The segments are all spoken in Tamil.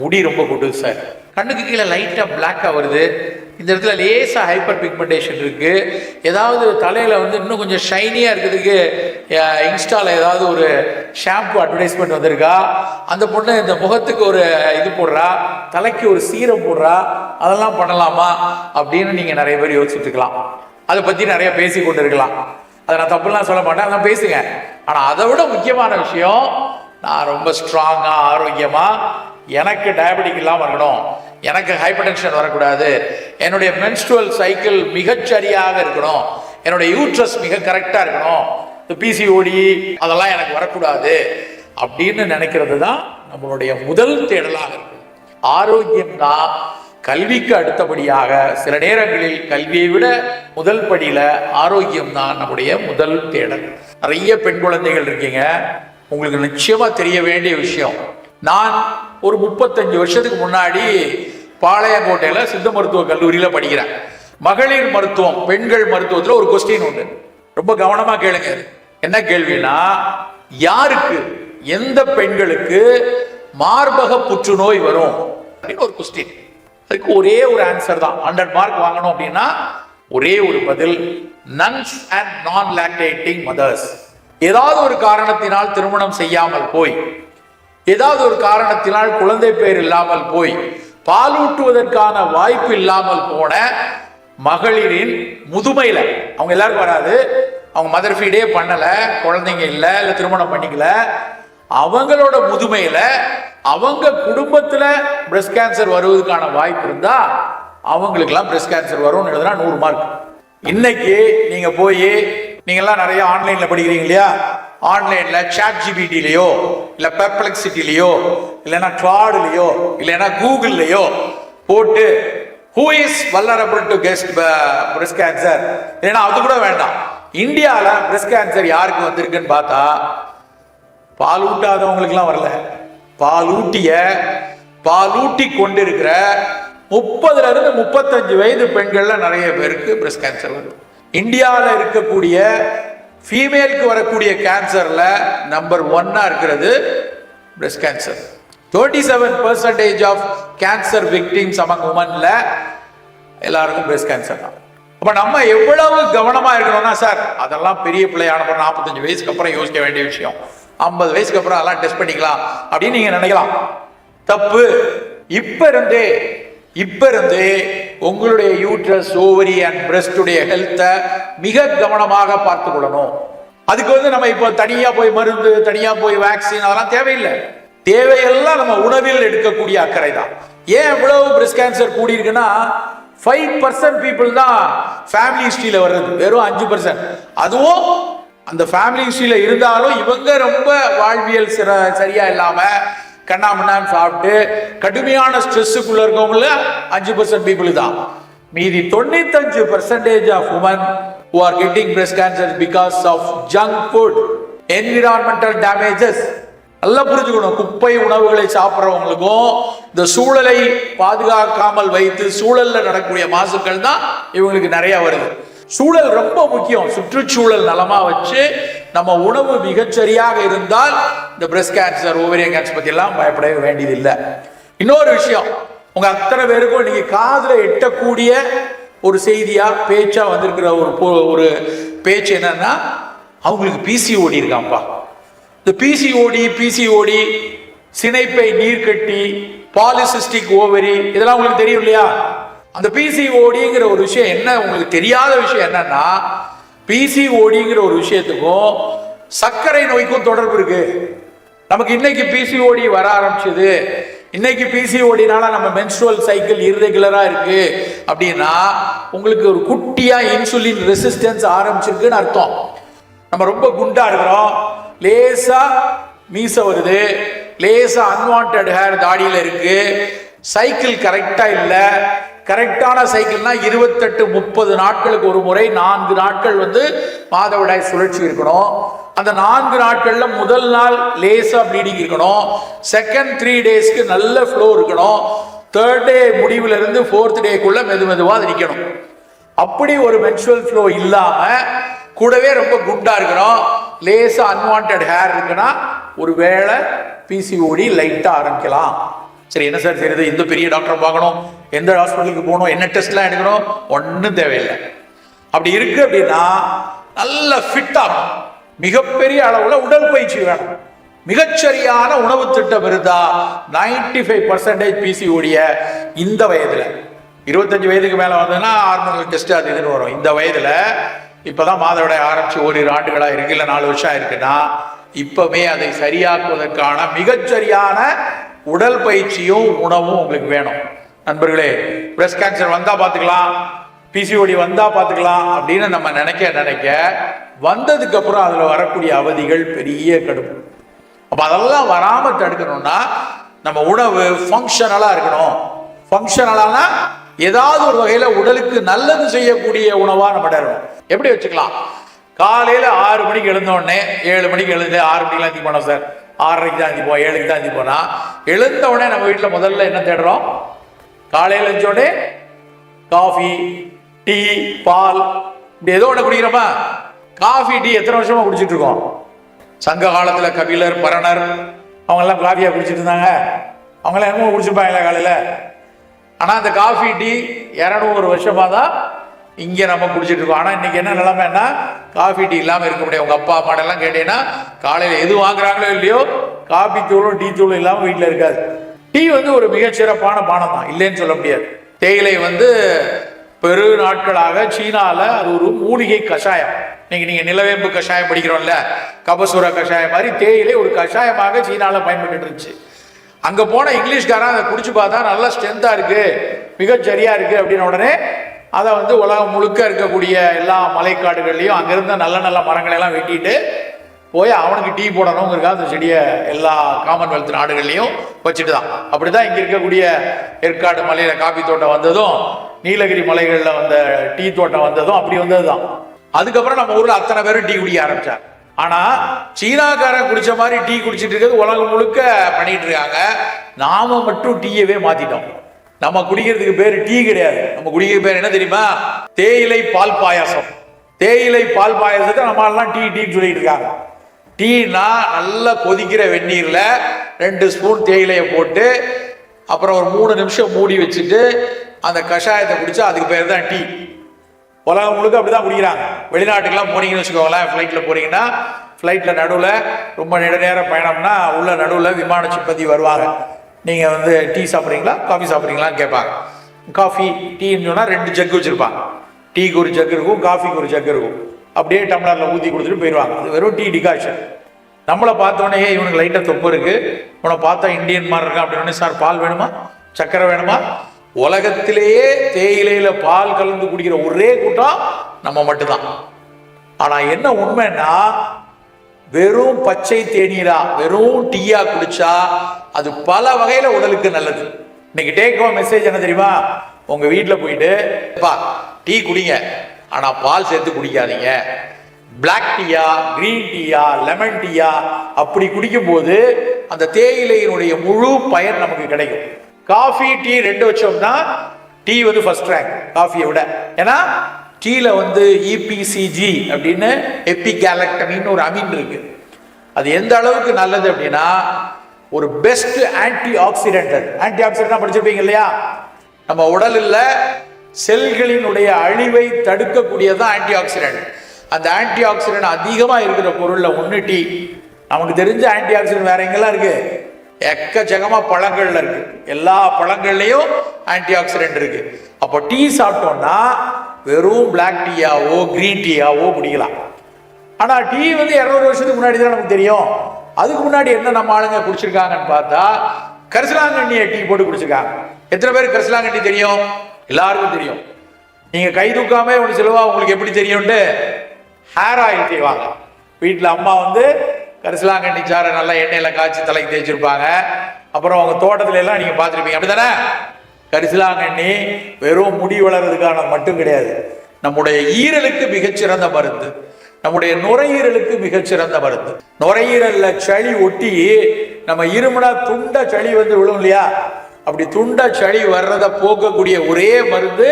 முடி ரொம்ப கொட்டுது சார், கண்ணுக்கு கீழே லைட்டாக பிளாக்காக வருது, இந்த இடத்துல லேசாக ஹைப்பர் பிக்மெண்டேஷன் இருக்குது, ஏதாவது தலையில் இன்னும் கொஞ்சம் ஷைனியாக இருக்கிறதுக்கு இன்ஸ்டாவில் ஏதாவது ஒரு ஷாம்பு அட்வர்டைஸ்மெண்ட் வந்திருக்கா, அந்த பொண்ணு இந்த முகத்துக்கு ஒரு இது போடுறா, தலைக்கு ஒரு சீரம் போடுறா, அதெல்லாம் பண்ணலாமா அப்படின்னு நீங்கள் நிறைய பேர் யோசிச்சுட்டு இருக்கலாம். அதை பற்றி நிறைய பேசி கொண்டு இருக்கலாம். அதை நான் தப்புலாம் சொல்ல மாட்டேன், அதெல்லாம் பேசுங்க. ஆனால் அதை விட முக்கியமான விஷயம், நான் ரொம்ப ஸ்ட்ராங்காக ஆரோக்கியமாக எனக்கு டயபெட்டிக் இல்லாமல் இருக்கணும், எனக்கு ஹைப்பர் டென்ஷன் வரக்கூடாது, என்னுடைய மென்ஸ்ட்ருவல் சைக்கிள் மிகச்சரியாக இருக்கணும், என்னுடைய யூட்ரஸ் மிக கரெக்டாக இருக்கணும், இந்த பிசிஓடி அதெல்லாம் எனக்கு வரக்கூடாது அப்படின்னு நினைக்கிறது தான் நம்மளுடைய முதல் தேடலாக இருக்கு. ஆரோக்கியம் தான் கல்விக்கு அடுத்தபடியாக, சில நேரங்களில் கல்வியை விட முதல் படியில் ஆரோக்கியம் தான் நம்முடைய முதல் தேடல். நிறைய பெண் குழந்தைகள் இருக்கீங்க, உங்களுக்கு நிச்சயமா தெரிய வேண்டிய விஷயம். நான் ஒரு 35 வருஷத்துக்கு முன்னாடி பாளையங்கோட்டையில் சித்த மருத்துவ கல்லூரியில் படிக்கிறேன். மகளிர் மருத்துவம், பெண்கள் மருத்துவத்தில் ஒரு கொஸ்டின் உண்டு, ரொம்ப கவனமா கேளுங்க. என்ன கேள்வினா, யாருக்கு, எந்த பெண்களுக்கு மார்பக புற்றுநோய் வரும் அப்படின்னு ஒரு கொஸ்டின். அதுக்கு ஒரே ஒரு ஆன்சர் தான், 100 மார்க் வாங்கணும் அப்படின்னா ஒரே ஒரு பதில், நன்ஸ் அண்ட் நான் லாக்டேட்டிங் மதர்ஸ். ஏதாவது ஒரு காரணத்தினால் திருமணம் செய்யாமல் போய், ஏதாவது ஒரு காரணத்தினால் குழந்தை பேர் இல்லாமல் போய், பாலூட்டுவதற்கான வாய்ப்பு இல்லாமல் போன மகளிரின் முதுமையில, அவங்க எல்லாருக்கும் வராது, அவங்க மதர் ஃபீடே பண்ணல, குழந்தைங்க இல்லை, இல்லை திருமணம் பண்ணிக்கல, அவங்களோட முதுமையில அவங்க குடும்பத்துல பிரஸ்ட் கேன்சர் வருவதற்கான வாய்ப்பு இருந்தா அவங்களுக்கெல்லாம் பிரஸ்ட் கேன்சர் வரும்னு எழுதுனா 100 மார்க். இன்னைக்கு நீங்க போய், நீங்கெல்லாம் நிறைய ஆன்லைன்ல படிக்கிறீங்க இல்லையா, ஆன்லைன்ல ChatGPTலயோ இல்ல பெர்ப்ளெக்சிட்டிலயோ இல்லைன்னா கிளாட்லயோ இல்லைன்னா கூகுள்லயோ போட்டு who is vulnerable to get breast cancer, இல்லைன்னா அது கூட வேண்டாம், இந்தியால பிரஸ்ட் கேன்சர் யாருக்கு வந்திருக்குன்னு பார்த்தா பாலூட்டாதவங்களுக்குலாம் வரல, பாலூட்டி கொண்டிருக்கிற 30 இருந்து 35 வயது பெண்கள்ல நிறைய பேருக்கு பிரஸ்ட் கேன்சர் வரும். இந்தியாவில் இருக்கக்கூடிய ஃபீமேலுக்கு வரக்கூடிய கேன்சர்ல நம்பர் 1 இருக்கிறது breast cancer. 37% of cancer victims among உமன்ல எல்லாருக்கும் பிரஸ்ட் கேன்சர் தான். அப்ப நம்ம எவ்வளவு கவனமா இருக்கணும்னா, சார் அதெல்லாம் பெரிய பிள்ளையான 45 வயசுக்கு அப்புறம் யோசிக்க வேண்டிய விஷயம், 50 வயசுக்கு அப்புறம் அதெல்லாம் டெஸ்ட் பண்ணிக்கலாம் அப்படின்னு நீங்க நினைக்கலாம். தப்பு. இப்ப இருந்தே உங்களுடைய யூட்ரஸ், ஓவரி அண்ட் பிரஸ்டுடைய ஹெல்த்தை மிக கவனமாக பார்த்து கொள்ளணும். அதுக்கு நம்ம இப்போ தனியா போய் மருந்து, தனியா போய் வேக்சின் அதெல்லாம் தேவையில்லை. தேவையெல்லாம் நம்ம உணவில் எடுக்கக்கூடிய அக்கறை தான். ஏன் இவ்வளவு பிரஸ்ட் கேன்சர் கூடி இருக்குன்னா, 5% பீப்புள் தான் ஃபேமிலி ஹிஸ்டரியில வர்றது, வெறும் 5%. அதுவும் அந்த ஃபேமிலி ஹிஸ்டரியில இருந்தாலும் இவங்க ரொம்ப வாழ்வியல் சரியா இல்லாம கண்ணாமண்ணான்னு சாப்பிட்டு கடுமையான ஸ்ட்ரெஸ்ஸுக்குள்ள இருக்கவங்கள 5% பீப்புள் தான். மீதி 95% of women who are getting breast cancer because of junk food, environmental damages. நல்லா புரிஞ்சுக்கணும், குப்பை உணவுகளை சாப்பிட்றவங்களுக்கும் இந்த சூழலை பாதுகாக்காமல் வைத்து சூழல்ல நடக்கக்கூடிய மாசுக்கள் தான் இவங்களுக்கு நிறைய வருது. சூழல் ரொம்ப முக்கியம். சுற்றுச்சூழல் நலமா வச்சு நம்ம உணவு மிகச்சரியாக இருந்தால் இந்த பிரஸ்ட் கேன்சர், ஓவேரியன் கேன்சர் பத்தி எல்லாம் பயப்பட வேண்டியது இல்லை. இன்னொரு விஷயம், உங்க அத்தனை பேருக்கும் நீங்க காதுல எட்டக்கூடிய ஒரு செய்தியா பேச்சா வந்திருக்கிற ஒரு பேச்சு என்னன்னா, அவங்களுக்கு பிசிஓடி இருக்காம்பா. இந்த பிசிஓடி சினைப்பை நீர்க்கட்டி, பாலிசிஸ்டிக் ஓவரி, இதெல்லாம் உங்களுக்கு தெரியும் இல்லையா? அந்த பிசிஓடிங்கிற ஒரு விஷயம் என்ன, உங்களுக்கு தெரியாத விஷயம் என்னன்னா, பிசிஓடிங்கிற ஒரு விஷயத்துக்கும் சர்க்கரை நோய்க்கும் தொடர்பு இருக்கு. நமக்கு இன்னைக்கு பிசிஓடி வர ஆரம்பிச்சது, இன்னைக்கு பிசிஓடினால நம்ம மென்ஸ்ட்ருவல் சைக்கிள் இர்ரெகுலரா இருக்கு அப்படின்னா உங்களுக்கு ஒரு குட்டியா இன்சுலின் ரெசிஸ்டன்ஸ் ஆரம்பிச்சிருக்குன்னு அர்த்தம். நம்ம ரொம்ப குண்டா இருக்கிறோம், லேசா மீச வருது, லேசா அன்வான்ட் ஹேர் தாடியில இருக்கு, சைக்கிள் கரெக்டா இல்ல. கரெக்டான சைக்கிள்னா 28-30 நாட்களுக்கு ஒரு முறை 4 நாட்கள் மாதவிடாய் சுழற்சி இருக்கணும். அந்த 4 நாட்கள்ல முதல் நாள் லேசா ப்ளீடிங் இருக்கணும், செகண்ட் 3 டேஸ்க்கு நல்ல ஃப்ளோ இருக்கணும், 3rd டே முடிவுல இருந்து 4th டேக்குள்ள மெதுவா நிக்கணும். அப்படி ஒரு மென்ஸ்ட்ருவல் ஃப்ளோ இல்லாம கூடவே ரொம்ப குண்டா இருக்கிறோம், லேசா அன்வான்ட் ஹேர் இருக்குன்னா ஒருவேளை பிசிஓடி லைட்டா ஆரம்பிக்கலாம். சரி, என்ன சார் செய்யறது? இந்த பெரிய டாக்டர் பார்க்கணும், எந்த ஹாஸ்பிட்டலுக்கு போகணும், என்ன டெஸ்ட்லாம் எடுக்கணும், ஒன்றும் தேவையில்லை. அப்படி இருக்கு அப்படின்னா நல்ல ஃபிட் ஆகும். மிகப்பெரிய அளவுல உடல் பயிற்சி வேணும். மிகச்சரியான உணவு திட்டம் இருந்தா 95% பிசிஓடிய இந்த வயதுல, 25 வயதுக்கு மேல வந்ததுன்னா ஹார்மோனல் டெஸ்ட் அது இதுன்னு வரும். இந்த வயதுல இப்பதான் மாதவிடாய் ஆரம்பிச்சு ஓரிரு ஆண்டுகளா இருக்கு, இல்ல 4 வருஷம் இருக்குன்னா இப்பவே அதை சரியாக்குவதற்கான மிகச்சரியான உடல் பயிற்சியும் உணவும் உங்களுக்கு வேணும். நண்பர்களே, பிரஸ்ட் கேன்சர் வந்தா பாத்துக்கலாம், பிசிஓடி வந்தா பாத்துக்கலாம் அப்படின்னு நம்ம நினைக்க வந்ததுக்கு அப்புறம் அதுல வரக்கூடிய அவதிகள் பெரிய கடுப்பு. அப்ப அதெல்லாம் வராம தடுக்கணும்னா நம்ம உணவு ஃபங்க்ஷனலா இருக்கணும். ஃபங்க்ஷனலானா ஏதாவது ஒரு வகையில உடலுக்கு நல்லது செய்யக்கூடிய உணவா நம்ம இருக்கணும். எப்படி வச்சுக்கலாம்? காலையில 6 மணிக்கு எழுந்தோடனே, 7 மணிக்கு எழுந்து 6 மணிக்கு எழுந்தி போனோம் சார், 6:30க்கு தான் எழுந்தி போவோம், 7க்கு தான் எழுந்தி போனா, எழுந்த உடனே நம்ம வீட்டில் முதல்ல என்ன தேடுறோம்? காலையில் எழுந்தோடனே காஃபி, டீ, பால், இப்படி ஏதோ ஒன்று குடிக்கிறோமா? காஃபி டீ எத்தனை வருஷமா குடிச்சிட்டு இருக்கோம்? சங்க காலத்துல கபிலர், பரணர் அவங்கெல்லாம் காஃபியா குடிச்சிட்டு இருந்தாங்க. அவங்களாம் என்னமோ குடிச்சிருப்பாங்களா காலையில? ஆனா அந்த காஃபி டீ 200 வருஷமா தான் இங்க நம்ம குடிச்சிட்டு இருக்கோம். ஆனா இன்னைக்கு என்ன நிலைமைன்னா, காஃபி டீ இல்லாம இருக்க முடியாது. உங்க அப்பா அம்மா எல்லாம் கேட்டீங்கன்னா காலையில எது வாங்குறாங்களோ இல்லையோ, காஃபி தூளும் டீ தூளும் இல்லாம வீட்டுல இருக்காது. டீ ஒரு மிகச்சிறப்பான பானம் தான், இல்லைன்னு சொல்ல முடியாது. தேயிலை பெரு நாட்களாக சீனால அது ஒரு மூலிகை கஷாயம். நீங்க நிலவேம்பு கஷாயம் படிக்கிறோம்ல, கபசுர கஷாயம் மாதிரி தேயிலை ஒரு கஷாயமாக சீனால பயன்பட்டு இருந்துச்சு. அங்க போன இங்கிலீஷ்காரன் அதை குடிச்சு பார்த்தா நல்லா ஸ்ட்ரென்த்தா இருக்கு, மிகச்சரியா இருக்கு அப்படின்னு உடனே அதை உலகம் முழுக்க இருக்கக்கூடிய எல்லா மலைக்காடுகள்லையும் அங்கிருந்த நல்ல நல்ல மரங்களை எல்லாம் வெட்டிட்டு போய் அவனுக்கு டீ போடணுங்கிறதுக்காக அந்த செடியை எல்லா காமன்வெல்த் நாடுகள்லையும் வச்சுட்டு தான். அப்படிதான் இங்க இருக்கக்கூடிய ஏற்காடு மலையில காபி தோட்டம் வந்ததும், நீலகிரி மலைகளில் வந்த டீ தோட்டம் வந்ததும் அப்படி வந்ததுதான். அதுக்கப்புறம் நம்ம ஊர்ல அத்தனை பேரும் டீ குடிக்க ஆரம்பிச்சாங்க. ஆனா சீனாக்காரன் குடிச்ச மாதிரி டீ குடிச்சிட்டு இருக்கிறது உலகம் முழுக்க பண்ணிட்டு இருக்காங்க. நாம மட்டும் டீயவே மாத்திட்டோம். நம்ம குடிக்கிறதுக்கு பேரு டீ கிடையாது, நம்ம குடிக்கிற பேர் என்ன தெரியுமா? தேயிலை பால் பாயாசம். தேயிலை பால் பாயாசத்தை நம்ம எல்லாம் டீ டீன்னு சொல்லிட்டு இருக்காங்க. டீனா நல்லா கொதிக்கிற வெந்நீர்ல 2 ஸ்பூன் தேயிலையை போட்டு அப்புறம் ஒரு 3 நிமிஷம் மூடி வச்சுட்டு அந்த கஷாயத்தை குடிச்சா அதுக்கு பேர் தான் டீ. உலகம் முழுக்க அப்படிதான் குடிக்கிறாங்க. வெளிநாட்டுக்கெல்லாம் போனீங்கன்னு வச்சுக்கோங்களேன், ஃப்ளைட்ல போறீங்கன்னா ஃப்ளைட்ல நடுவில் ரொம்ப நெடுநேரம் பயணம்னா உள்ள நடுவில் விமான சிப்பந்தி வருவாங்க. நீங்க டீ சாப்பிட்றீங்களா, காஃபி சாப்பிட்றீங்களான்னு கேட்பாங்க. காஃபி டீன்னு சொன்னா 2 ஜக்கு வச்சிருப்பாங்க. டீக்கு ஒரு ஜக்கு இருக்கும், காஃபிக்கு ஒரு ஜக்கு இருக்கும். அப்படியே டம்ளர்ல ஊற்றி கொடுத்துட்டு போயிடுவாங்க. அது வெறும் டீ டிகாஷன். நம்மளை பார்த்தோன்னே இவனுக்கு லைட்டாக தொப்பு இருக்கு, உன்னை பார்த்தா இந்தியன் மாதிரி இருக்கான் அப்படின்னு, சார் பால் வேணுமா, சக்கரை வேணுமா? உலகத்திலேயே தேயிலையில பால் கலந்து குடிக்கிற ஒரே கூட்டம் நம்ம மட்டும்தான். ஆனா என்ன உண்மைன்னா, வெறும் பச்சை தேநீரா வெறும் டீயா குடிச்சா அது பல வகையில உடலுக்கு நல்லது. இன்னைக்கு டேக் ஹோம் மெசேஜ் என்ன தெரியுமா? உங்க வீட்டுல போயிட்டு டீ குடிங்க, ஆனா பால் சேர்த்து குடிக்காதீங்க. பிளாக் டீயா, கிரீன் டீயா, லெமன் டீயா அப்படி குடிக்கும் போது அந்த தேயிலையினுடைய முழு பயன் நமக்கு கிடைக்கும். காஃபி டீ 2 வச்சோம்னா டீ ஃபர்ஸ்ட் ரேங்க் காஃபியை விட. ஏன்னா டீல இபிசிஜி அப்படின்னு எபிகேலக்டமின்னு ஒரு அமீன் இருக்கு. அது எந்த அளவுக்கு நல்லது அப்படின்னா, ஒரு best anti accident. Anti accident படிச்சிருப்பீங்க இல்லையா? நம்ம உடலில் செல்களினுடைய அழிவை தடுக்கக்கூடியதான் ஆன்டி ஆக்சிடென்ட். அந்த ஆன்டி ஆக்சிடென்ட் அதிகமா இருக்கிற பொருள்ல ஒன்று டீ. நமக்கு தெரிஞ்ச ஆன்டி ஆக்சிடென்ட் வேற எங்கெல்லாம் இருக்கு? எக்கச்சக்கமா பழங்கள்ல இருக்கு. எல்லா பழங்கள்லயும் ஆன்டி ஆக்சிடென்ட் இருக்கு. அப்போ டீ சாப்பிட்டோம்னா வெறும் பிளாக் டீயாவோ கிரீன் டீயாவோ குடிக்கலாம். ஆனா டீ 200 வருஷத்துக்கு முன்னாடி தான் நமக்கு தெரியும். அதுக்கு முன்னாடி என்ன நம்ம ஆளுங்க குடிச்சிருக்காங்கன்னு பார்த்தா கரிசலாங்கண்ணியை டீ போட்டு குடிச்சிருக்காங்க. எத்தனை பேருக்கு கரிசலாங்கண்ணி தெரியும்? எல்லாருக்கும் தெரியும். நீங்க கை தூக்காம ஒன்று சொல்லுவா, உங்களுக்கு எப்படி தெரியும்ட்டு ஹேர் ஆயில் செய்வாங்க. வீட்டில் அம்மா கரிசலாங்கண்ணி சாரை நல்லா எண்ணெயில காய்ச்சி தலைக்கு தேய்ச்சிருப்பாங்க. அப்புறம் அவங்க தோட்டத்துல எல்லாம் நீங்க பார்த்துருப்பீங்க, அப்படித்தானே? கரிசலாங்கண்ணி வெறும் முடி வளர்றதுக்கான மட்டும் கிடையாது, நம்முடைய ஈரலுக்கு மிகச்சிறந்த மருந்து, நம்முடைய நுரையீரலுக்கு மிகச்சிறந்த மருந்து. நுரையீரல்ல சளி ஒட்டி நம்ம இருமுனா துண்ட சளி விழும் இல்லையா? அப்படி துண்ட சளி வர்றதை போக்கக்கூடிய ஒரே மருந்து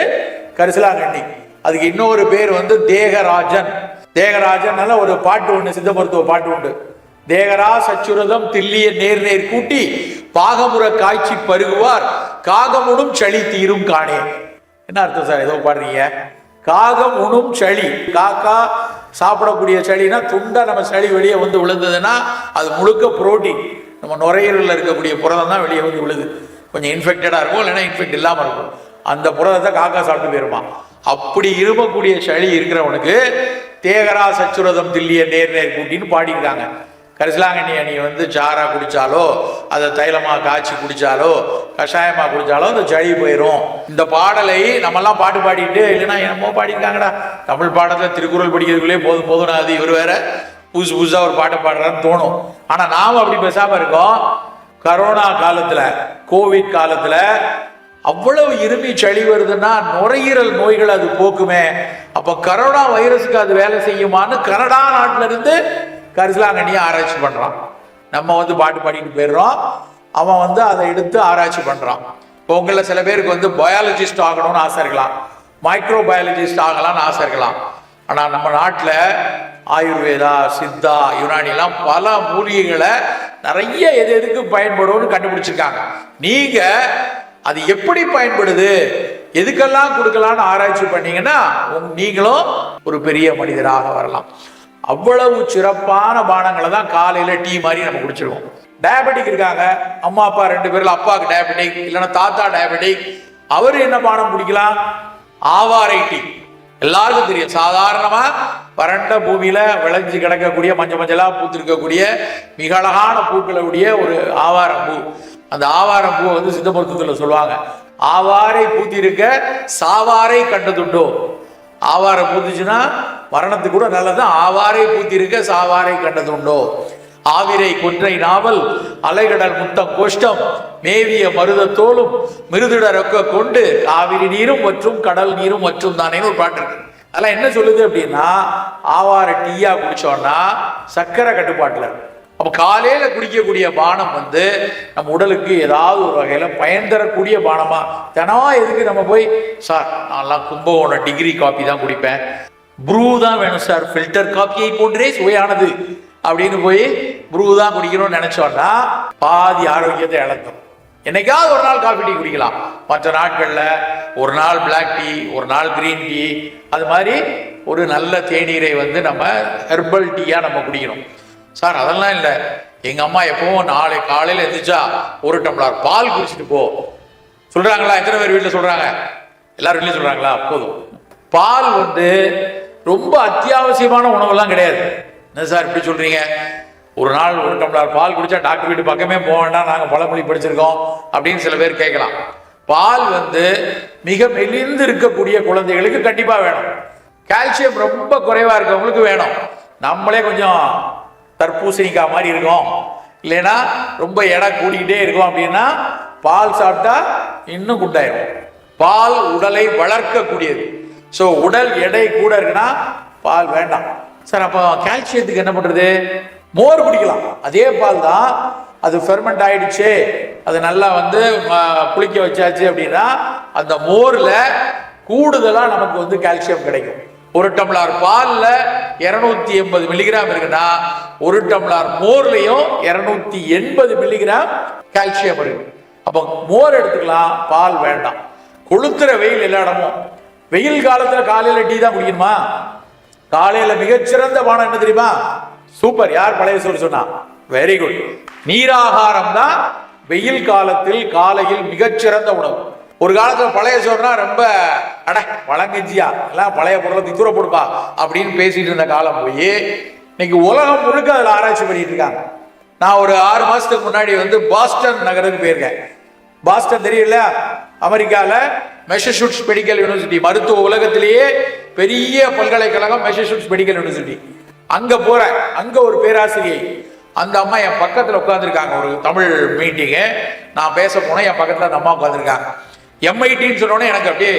கரிசலாங்கண்ணி. அதுக்கு இன்னொரு பேர் தேகராஜன். தேகராஜன் ஒரு பாட்டு உண்டு, சித்த மருத்துவ பாட்டு உண்டு. தேகரா சச்சுரதம் தில்லிய நேர் நேர் கூட்டி பாகமுற காய்ச்சி பருகுவார் காகமுடும் சளி தீரும் காணே. என்ன அர்த்தம் சார் ஏதோ பாடுறீங்க? காகம் உணும் சளி, காக்கா சாப்பிடக்கூடிய சளினா துண்டா நம்ம சளி வெளியே வந்து விழுந்ததுன்னா அது முழுக்க புரோட்டீன், நம்ம நுரையீரலில் இருக்கக்கூடிய புரதம் தான் வெளியே வந்து விழுது. கொஞ்சம் இன்ஃபெக்டடாக இருக்கும், இல்லைன்னா இன்ஃபெக்ட் இல்லாமல் இருக்கும். அந்த புரதத்தை காக்கா சாப்பிட்டு போயிருமா. அப்படி இருமக்கூடிய சளி இருக்கிறவனுக்கு தேகரா சச்சுரதம் தில்லிய நேர் நேர் கூட்டின்னு பாடிக்கிறாங்க. கரிசலாங்கண்ணியை நீ வந்து சாரா குடித்தாலோ, அதை தைலமாக காய்ச்சி குடித்தாலோ, கஷாயமாக குடித்தாலோ அந்த சளி போயிடும். இந்த பாடலை நம்மெல்லாம் பாட்டு பாடிட்டு, இல்லைன்னா என்னமோ பாடியிருக்காங்கடா தமிழ் பாடத்தில் திருக்குறள் படிக்கிறதுக்குள்ளே போதும் போதும், அது இவர் வேற புதுசு புதுசாக ஒரு பாட்டை பாடுறான்னு தோணும். ஆனால் நாம் அப்படி பேசாமல் இருக்கோம். கரோனா காலத்தில், கோவிட் காலத்தில் அவ்வளவு இருமி சளி வருதுன்னா நுரையீரல் நோய்கள் அது போக்குமே. அப்போ கரோனா வைரஸுக்கு அது வேலை செய்யுமான்னு கனடா நாட்டில இருந்து கரிசலாங்கண்ணியை ஆராய்ச்சி பண்றான். நம்ம வந்து பாட்டு பாடிட்டு போயிடுறோம், அவன் வந்து அதை எடுத்து ஆராய்ச்சி பண்றான். இப்போ உங்களில் சில பேருக்கு வந்து பயாலஜிஸ்ட் ஆகணும்னு ஆசை இருக்கலாம், மைக்ரோ பயாலஜிஸ்ட் ஆகலாம்னு ஆசை இருக்கலாம். ஆனால் நம்ம நாட்டில் ஆயுர்வேதா, சித்தா, யுனானிலாம் பல மூலிகைகளை நிறைய எது எதுக்கு பயன்படும்னு கண்டுபிடிச்சிருக்காங்க. நீங்க அது எப்படி பயன்படுது, எதுக்கெல்லாம் கொடுக்கலான்னு ஆராய்ச்சி பண்ணீங்கன்னா நீங்களும் ஒரு பெரிய மனிதராக வரலாம். அவ்வளவு சிறப்பான பானங்களை தான் காலையில டீ மாதிரி நம்ம குடிச்சிருவோம். டயபெட்டிக் இருக்காங்க, அம்மா அப்பா 2 பேர்ல அப்பாவுக்கு டயபெட்டிக், இல்லைன்னா தாத்தா டயபெட்டிக், அவர் என்ன பானம் குடிக்கலாம்? ஆவாரை டீ. எல்லாருக்கும் தெரியும், சாதாரணமா வறண்ட பூமியில விளைஞ்சு கிடக்கக்கூடிய மஞ்சள் மஞ்சளா பூத்திருக்கக்கூடிய மிக அழகான பூக்களுடைய ஒரு ஆவாரம் பூ. அந்த ஆவாரம் பூ வந்து சித்த மருத்துவத்தில் சொல்லுவாங்க, ஆவாரை பூத்திருக்க சாவாரை கண்டதுண்டோ. ஆவாரை பூத்துச்சுன்னா மரணத்துக்கு கூட நல்லது. ஆவாரை பூத்திருக்க சாவாரை கண்டதுண்டோ. ஆவிரை கொன்றை நாவல் அலைகடல் முத்தம் கோஷ்டம் மேவிய மருதத்தோலும் மிருதிட ரொக்க கொண்டு காவிரி நீரும் மற்றும் கடல் நீரும் மற்றும் தானேன்னு ஒரு பாட்டு இருக்கு. அதெல்லாம் என்ன சொல்லுது அப்படின்னா, ஆவார டீயா குடிச்சோம்னா சர்க்கரை கட்டுப்பாட்டில் இருக்கு. அப்போ காலையில குடிக்கக்கூடிய பானம் வந்து நம்ம உடலுக்கு ஏதாவது ஒரு வகையில பயன் தரக்கூடிய பானமா. தினம் எதுக்கு நம்ம போய், சார் நான்லாம் கும்பகோணம் டிகிரி காப்பி தான் குடிப்பேன், ப்ரூ தான் வேணும் சார், ஃபில்டர் காப்பியை போன்றே சுவையானது அப்படின்னு போய் ப்ரூ தான் குடிக்கணும்னு நினைச்சோம்னா பாதி ஆரோக்கியத்தை இழக்கும். என்னைக்காவது ஒரு நாள் காஃபி டீ குடிக்கலாம், மற்ற நாட்கள்ல ஒரு நாள் பிளாக் டீ, ஒரு நாள் கிரீன் டீ, அது மாதிரி ஒரு நல்ல தேநீரை வந்து நம்ம ஹெர்பல் டீயா நம்ம குடிக்கணும். சார் அதெல்லாம் இல்லை, எங்க அம்மா எப்பவும் நாளை காலையில எந்திரிச்சா 1 டம்ளர் பால் குடிச்சிட்டு போ சொல்றாங்களா? எத்தனை பேர் வீட்டில் சொல்றாங்க? எல்லாரும் வீட்லையும் சொல்றாங்களா? போதும். பால் வந்து ரொம்ப அத்தியாவசியமான உணவெல்லாம் கிடையாது. என்ன சார் இப்படி சொல்றீங்க? ஒரு நாள் 1 டம்ளர் பால் குடிச்சா டாக்டர் வீட்டு பக்கமே போக வேண்டாம், நாங்கள் பழமொழி படிச்சிருக்கோம் அப்படின்னு சில பேர் கேட்கலாம். பால் வந்து மிக மெலிந்து இருக்கக்கூடிய குழந்தைகளுக்கு கண்டிப்பா வேணும். கால்சியம் ரொம்ப குறைவா இருக்கவங்களுக்கு வேணும். நம்மளே கொஞ்சம் தர்பூசணிக்காய் மாதிரி இருக்கும், இல்லைன்னா ரொம்ப எடை கூடிக்கிட்டே இருக்கும் அப்படின்னா பால் சாப்பிட்டா இன்னும் குண்டாயிரும். பால் உடலை வளர்க்கக்கூடியது. ஸோ உடல் எடை கூட இருக்குன்னா பால் வேண்டாம். சார் அப்போ கால்சியத்துக்கு என்ன பண்றது? மோர் குடிக்கலாம். அதே பால் தான், அது ஃபெர்மெண்ட் ஆயிடுச்சு, அது நல்லா வந்து புளிக்க வச்சாச்சு அப்படின்னா அந்த மோர்ல கூடுதலா நமக்கு வந்து கால்சியம் கிடைக்கும். 1 டம்ளர் பால்ல 280 மில்லிகிராம் இருக்குன்னா 1 டம்ளர் மோர்லயும் 280 மில்லிகிராம் கால்சியம் இருக்கு. அப்போ மோர் எடுத்துக்கலாம், பால் வேண்டாம். கொளுத்துற வெயில் எல்லா இடமும். வெயில் காலத்துல காலையில டீ தான் குடிக்கணுமா? காலையில மிகச்சிறந்த பானம் என்ன தெரியுமா? சூப்பர். யார் பழைய சோறு சொன்னா? Very good. நீராகாரம் தான் வெயில் காலத்தில் காலையில் மிகச்சிறந்த உணவு. ஒரு காலத்துல பழைய சோறுனா ரொம்ப அட பழங்கஞ்சியா எல்லாம் பழைய பொருளை தூர போடுப்பா அப்படின்னு பேசிட்டு இருந்த காலம் போய் இன்னைக்கு உலகம் முழுக்க அதில் ஆராய்ச்சி பண்ணிட்டு இருக்காங்க. நான் ஒரு 6 மாசத்துக்கு முன்னாடி வந்து பாஸ்டன் நகருக்கு போயிருக்கேன். பாஸ்டன் தெரியல, அமெரிக்கால மெசச்சூட்ஸ் மெடிக்கல் யூனிவர்சிட்டி, மருத்துவ உலகத்திலேயே பெரிய பல்கலைக்கழகம் மெசச்சூட்ஸ் மெடிக்கல் யூனிவர்சிட்டி. அங்க போறேன். அங்க ஒரு பேராசிரியை, அந்த அம்மா என் பக்கத்துல உட்காந்துருக்காங்க. ஒரு தமிழ் மீட்டிங்கு நான் பேச போனேன், என் பக்கத்துல அந்த அம்மா உட்காந்துருக்காங்க. MITன்னு சொன்னோன்னே எனக்கு அப்படியே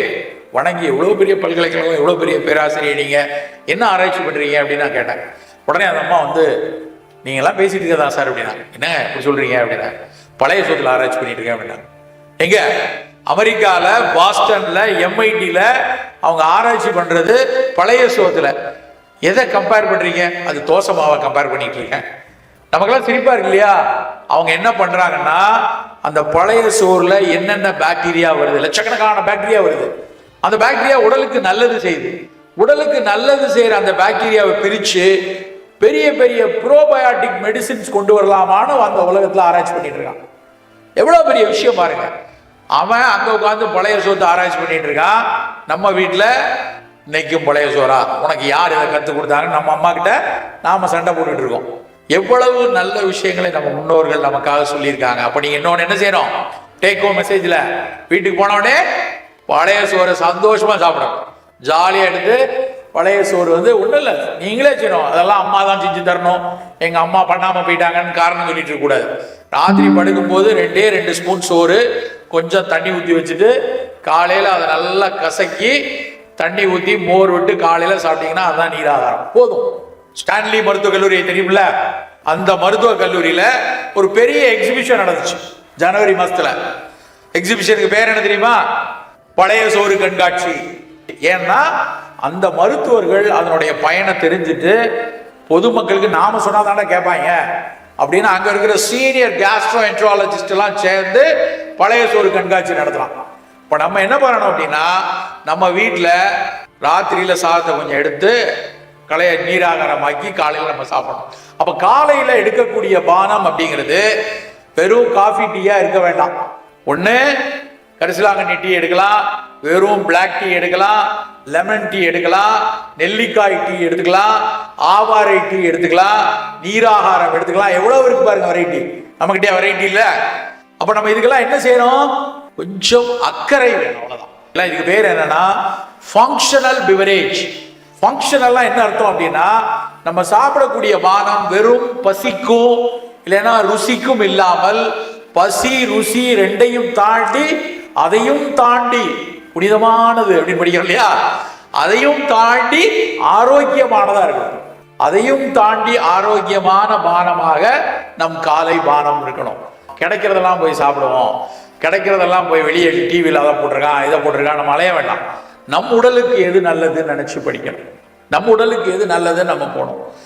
வணங்கி, எவ்வளோ பெரிய பல்கலைக்கழகம், எவ்வளோ பெரிய பேராசிரியர், நீங்க என்ன ஆராய்ச்சி பண்றீங்க அப்படின்னு நான் கேட்டேன். உடனே அந்த அம்மா வந்து, நீங்களாம் பேசிட்டு இருக்கதா சார் அப்படின்னா. என்ன இப்படி சொல்றீங்க அப்படின்னா, பழைய சோத்துல ஆராய்ச்சி பண்ணிட்டு இருக்கேன் அப்படின்னா. எங்க? அமெரிக்கால பாஸ்டன்ல MITல அவங்க ஆராய்ச்சி பண்றது பழைய சோத்துல. எதை கம்பேர் பண்றீங்க? அது தோசை மாவை கம்பேர் பண்ணிட்டு இருக்கேன். நமக்கெல்லாம் சிரிப்பா இருக்கு இல்லையா? அவங்க என்ன பண்றாங்கன்னா, அந்த பழைய சோறுல என்னென்ன பாக்டீரியா வருது, லட்சக்கணக்கான பாக்டீரியா வருது. அந்த பாக்டீரியா உடலுக்கு நல்லது செய்யுது. உடலுக்கு நல்லது செய்யற அந்த பாக்டீரியாவை பிரிச்சு பெரிய பெரிய ப்ரோபயாட்டிக் மெடிசின்ஸ் கொண்டு வரலாமான்னு அந்த உலகத்துல ஆராய்ச்சி பண்ணிட்டு இருக்கான். எவ்வளவு பெரிய விஷயம் பாருங்க. அவன் அங்க உட்காந்து பழைய சோத்தை ஆராய்ச்சி பண்ணிட்டு இருக்கான். நம்ம வீட்டுல இன்னைக்கும் பழைய சோறா, உனக்கு யார் இதை கற்றுக் கொடுத்தாங்கன்னு நம்ம அம்மா கிட்ட நாம சண்டை போட்டுட்டு இருக்கோம். எவ்வளவு நல்ல விஷயங்களை நம்ம முன்னோர்கள் நமக்காக சொல்லியிருக்காங்க. அப்ப நீங்க இன்னொன்னு என்ன செய்யணும்? டேக் ஹோம் மெசேஜ்ல வீட்டுக்கு போன உடனே பழைய சோறை சந்தோஷமா சாப்பிடணும். ஜாலியா எடுத்து பழைய சோறு ஒன்றும் இல்லை, நீங்களே செய்யணும். அதெல்லாம் அம்மா தான் செஞ்சு தரணும், எங்க அம்மா பண்ணாம போயிட்டாங்கன்னு காரணம் சொல்லிட்டு இருக்க கூடாது. ராத்திரி படுக்கும் போது 2 ஸ்பூன் சோறு கொஞ்சம் தண்ணி ஊற்றி வச்சுட்டு காலையில அதை நல்லா கசக்கி தண்ணி ஊற்றி மோர் விட்டு காலையில சாப்பிட்டீங்கன்னா அதுதான் நீராகாரம். போதும். ஸ்டான்லி மருத்துவக் கல்லூரி தெரியுமில்ல? அந்த மருத்துவக் கல்லூரியில ஒரு பெரிய எக்ஸிபிஷன் நடந்துச்சு ஜனவரி மாசத்துல. எக்ஸிபிஷனுக்கு பேர் என்ன தெரியுமா? பழைய சோறு கண்காட்சி. ஏன்னா அந்த மருத்துவர்கள் அதனுடைய பயனை தெரிஞ்சுட்டு பொதுமக்களுக்கு நாம சொன்னாதானே கேட்பாங்க அப்படின்னு அங்க இருக்கிற சீனியர் கேஸ்ட்ரோ என்ட்ராலஜிஸ்ட் எல்லாம் சேர்ந்து பழைய சோறு கண்காட்சி நடத்துறாங்க. இப்ப நம்ம என்ன பண்ணணும் அப்படின்னா, நம்ம வீட்டில் ராத்திரியில சாதத்தை கொஞ்சம் எடுத்து களைய நீராகாரமாக்கி காலையில் நம்ம சாப்பிடணும். அப்ப காலையில எடுக்கக்கூடிய பானம் அப்படிங்கிறது வெறும் காஃபி டீயா இருக்க வேண்டாம். ஒண்ணு கரிசலாங்கண்ணி டீ எடுக்கலாம், வெறும் பிளாக் டீ எடுக்கலாம், லெமன் டீ எடுக்கலாம், நெல்லிக்காய் டீ எடுத்துக்கலாம், ஆவாரை டீ எடுத்துக்கலாம், நீராகாரம் எடுத்துக்கலாம். எவ்வளவு இருக்கு பாருங்க வெரைட்டி. நம்மகிட்ட வெரைட்டி இல்ல. அப்ப நம்ம இதுக்கெல்லாம் என்ன செய்யணும்? கொஞ்சம் அக்கறை வேணும், அவ்வளவுதான். இதுக்கு பேர் என்னன்னா ஃபங்க்ஷனல் பிவரேஜ். ஃபங்க்ஷனல்லாம் என்ன அர்த்தம் அப்படின்னா, நம்ம சாப்பிடக்கூடிய பானம் வெறும் பசிக்கும் இல்லைன்னா ருசிக்கும் இல்லாமல் பசி ருசி ரெண்டையும் தாண்டி அதையும் தாண்டி புனிதமானது அப்படின்னு படிக்கிறோம் இல்லையா? அதையும் தாண்டி ஆரோக்கியமானதா இருக்கணும். அதையும் தாண்டி ஆரோக்கியமான பானமாக நம் காலை பானம் இருக்கணும். கிடைக்கிறதெல்லாம் போய் சாப்பிடுவோம், கிடைக்கிறதெல்லாம் போய் வெளியே டிவியில் அதை போட்டிருக்கான் இதை போட்டிருக்கான் நம்ம அலைய வேண்டாம். நம் உடலுக்கு எது நல்லதுன்னு நினைச்சு படிக்கணும். நம் உடலுக்கு எது நல்லதுன்னு நம்ம போகணும்.